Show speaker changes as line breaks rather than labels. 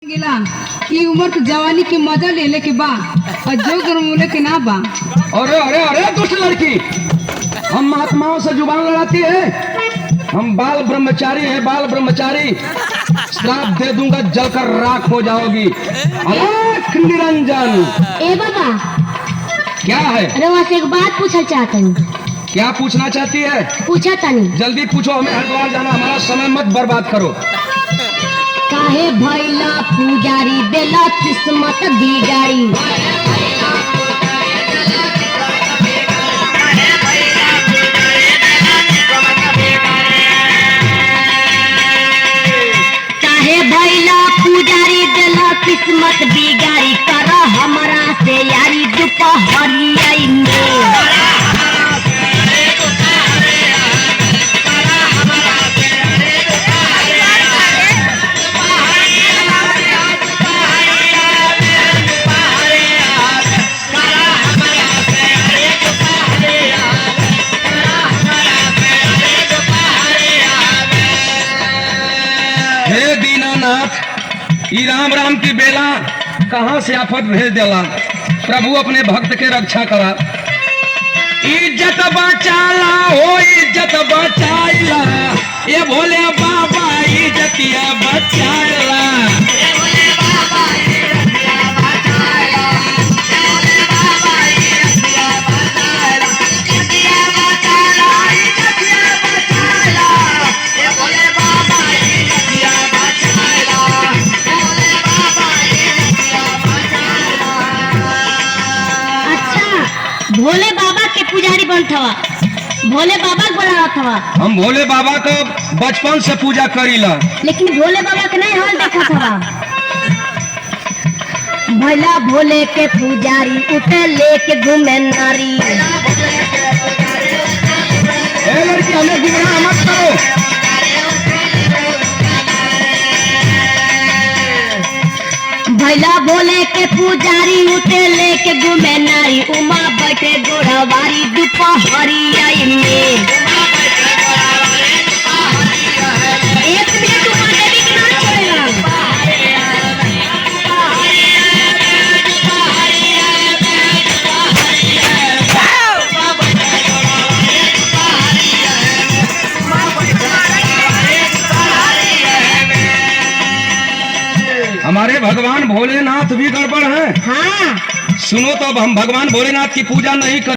गिला ई उम्र के जवानी के मजा ले के बा और जो गरमूले के ना बा।
अरे अरे अरे दुष्ट लड़की, हम महात्माओं से जुबान लड़ाती है। हम बाल ब्रह्मचारी हैं, बाल ब्रह्मचारी। श्राप दे दूंगा, जलकर राख हो जाओगी। अलख निरंजन।
ए बाबा,
क्या है?
अरे वहाँ से एक बात पूछना चाहता हूँ।
क्या पूछना चाहती है?
पूछा तनी।
जल्दी पूछो, हमें हरिद्वार जाना, हमारा समय मत बर्बाद करो।
काहे भैला पुजारी देला किस्मत बिगाड़ी। काहे भैला पुजारी देला किस्मत बिगाड़ी। कर हमरा से यारी दोपहरिया में।
हे दीनानाथ, ई राम राम की बेला कहाँ से आफत भेज देला। प्रभु अपने भक्त के रक्षा करा। इज्जत बचाला हो, इज्जत बचाइला, ये भोले बाबा इज्जतिया बचाइला। भोले बाबा के पुजारी बनत हवा, भोले बाबा के बनावत हवा। हम भोले बाबा को बचपन से पूजा करीला,
लेकिन भोले बाबा के नहीं हाल देखत हवा। भला भोले के पुजारी उठे लेके घूमे नारी।
ए लड़की, हमें गुमराह मत करो।
भैला भोले के पुजारी उठे लेके घूमे नारी। उमा बैठे गोड़ावारी दोपहरिया में। एक मिनट उमा देवी के नाम छोड़ेगा।
हमारे भगवान भोलेनाथ भी गड़बड़ हैं।
हाँ,
सुनो तो, अब हम भगवान भोलेनाथ की पूजा नहीं कर